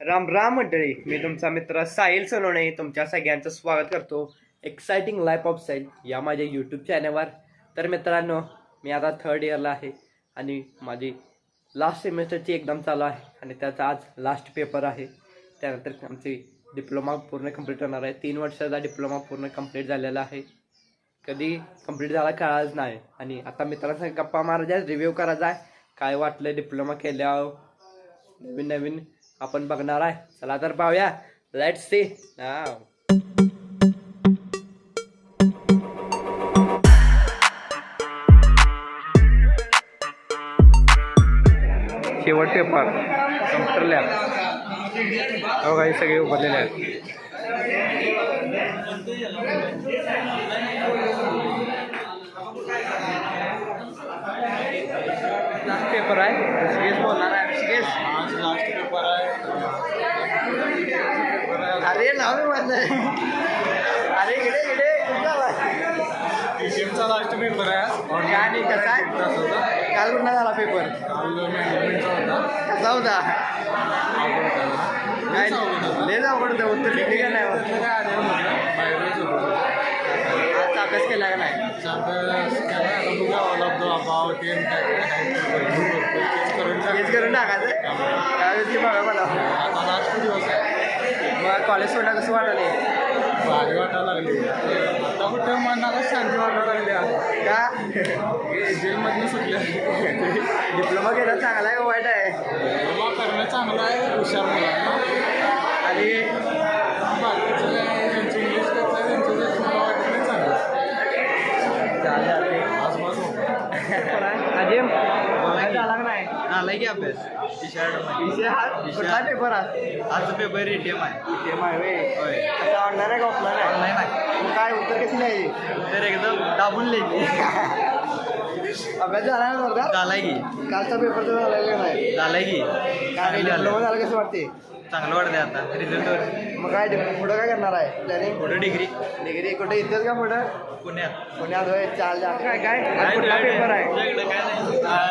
राम राम मंडळी, मी तुमचा मित्र साहिल सोनवणे तुमच्या सगळ्यांचं स्वागत करतो एक्साइटिंग लाईफ ऑफ साहिल या माझ्या यूट्यूब चॅनलवर. तर मित्रांनो, मी आता 3rd इयरला आहे आणि माझी लास्ट सेमेस्टरची एक्झाम चालू आहे आणि त्याचा आज लास्ट पेपर आहे. त्यानंतर आमची डिप्लोमा पूर्ण कंप्लीट होणार आहे. 3 वर्षाचा डिप्लोमा पूर्ण कंप्लीट झालेला आहे. कधी कंप्लीट झाला कळाच नाही. आणि आता मित्रांसंग गप्पा मारायच्या, रिव्ह्यू करायचा आहे, काय वाटलं डिप्लोमा केल्यावर, नवीन नवीन आपण बघणार आहे. चला तर पाहूया, लेट्स सी नाव. शेवट पेपर कम्प्युटर लॅब. हो काही सगळे उभारलेले आहेत. लास्ट पेपर आहे. ऋषिकेश बोलणार आहे. ऋषिकेश, आज लास्ट पेपर आहे. अरे नाव मी म्हणलं. अरे इकडे इकडे टीसीएमचा लास्ट पेपर आहे. काय नाही, कसा आहे? काल कुठला झाला पेपर? काल मॅनेजमेंटचा होता. कसा होता? काय होता. लय अवघड होतं. उत्तर लिहिली का नाही? बाहेरच होतो. आज अभ्यास केला का नाही? अभ्यास केला. आता बघा ऑल अबाव टेन हेच करून टाकायचं. काय ती बघा मला. आता लास्ट दिवस आहे. मग कॉलेज सोडा कसं वाटले? भारी वाटायला लागली. आता कुठं मनाला शांती वाटायला लागली. का जेलमधनं सुटल्या. डिप्लोमा केला चांगला आहे का वाईट आहे? डिप्लोमा करणं चांगलं आहे हुशार मुलांना. आणि बाकीचं काय त्यांचं इंग्लिश करतात त्यांचं जर मला वाटत नाही चांगलं. आसपास अजिम झाला का नाही? झालाय की अभ्यास. कुठला पेपर आहे? आजचा पेपर एटीएम आहे. होय. कसा ऑनलाईन आहे का ऑफलाईन आहे? ऑनलाईन आहे. मग काय उत्तर कशी नाही? तर एकदम दाबून लिहिली. अभ्यास झाला ना बरं का? झालाय की. कालचा पेपर तर झालेला नाही. झालाय की. काय डिप्लोमा झालं कसं वाटते? चांगलं वाटतंय आता रिझल्टवर. मग काय पुढं काय करणार आहे प्लॅनिंग? पुढे डिग्री डिग्री कुठे इथेच का पुढं? पुण्यात. पुण्यात होय. चाल काय काय आज कुठला पेपर आहे?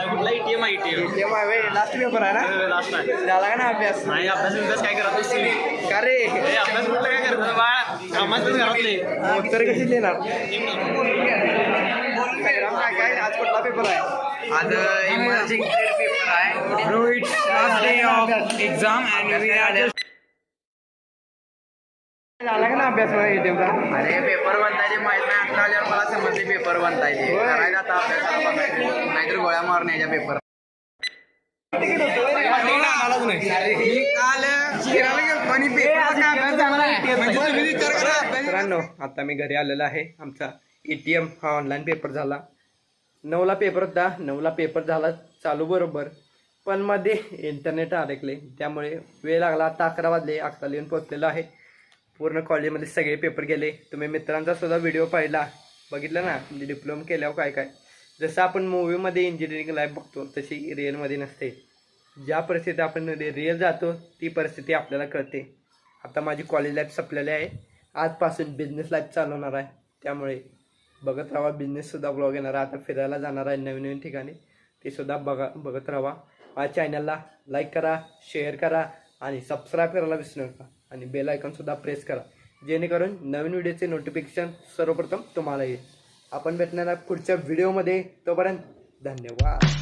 कुठला एटीएम आहे. एटीएम लास्ट पेपर आहे ना? लास्ट आहे. झाला का ना अभ्यास? नाही अभ्यास काय करत असते का रे? अभ्यास कुठलं काय करत बाळा. कामातच घरातले. उत्तर कशी देणार? काय आज कुठला पेपर आहे? आज इमर्जिंग पेपर आहे. Rohit last day of exam and we are झाला का ना अभ्यास एटीएमचा? अरे पेपर बनतायचे माहित नाही. आता आल्यावर मला समजले पेपर बनतायचे. करायचं आता अभ्यासाला बघायचं. नाहीतर गोळ्या मारण्याच्या पेपर. मित्रांनो, आता मी घरी आलेलो आहे. आमचा एटीएम हा ऑनलाईन पेपर झाला. 9ला पेपर होता. 9ला पेपर झाला चालू बरोबर, पण मध्ये इंटरनेट अडकले, त्यामुळे वेळ लागला. आता 11 वाजले. 11ला येऊन पोहोचलेलो आहे. पूर्ण कॉलेजमध्ये सगळे पेपर गेले. तुम्ही मित्रांचा सुद्धा व्हिडिओ पाहिला, बघितलं ना? म्हणजे डिप्लोमा केल्यावर काय काय, जसं आपण मूवीमध्ये इंजिनिअरिंग लाईफ बघतो तशी रिअलमध्ये नसते. ज्या परिस्थितीत आपण रिअल जातो ती परिस्थिती आपल्याला कळते. आता माझी कॉलेज लाईफ संपलेली आहे. आजपासून बिझनेस लाईफ चालू होणार आहे. त्यामुळे बघत राहा. बिझनेससुद्धा ब्लॉग येणार आहे. आता फिरायला जाणार आहे नवीन नवीन ठिकाणी, ते सुद्धा बघत राहा. माझ्या चॅनलला लाईक करा, शेअर करा आणि सबस्क्राईब करायला विसरू नका. आणि बेल आयकॉनसुद्धा प्रेस करा, जेणेकरून नवीन व्हिडिओचे नोटिफिकेशन सर्वप्रथम तुम्हाला येईल. आपण भेटणार पुढच्या व्हिडिओमध्ये. तोपर्यंत धन्यवाद.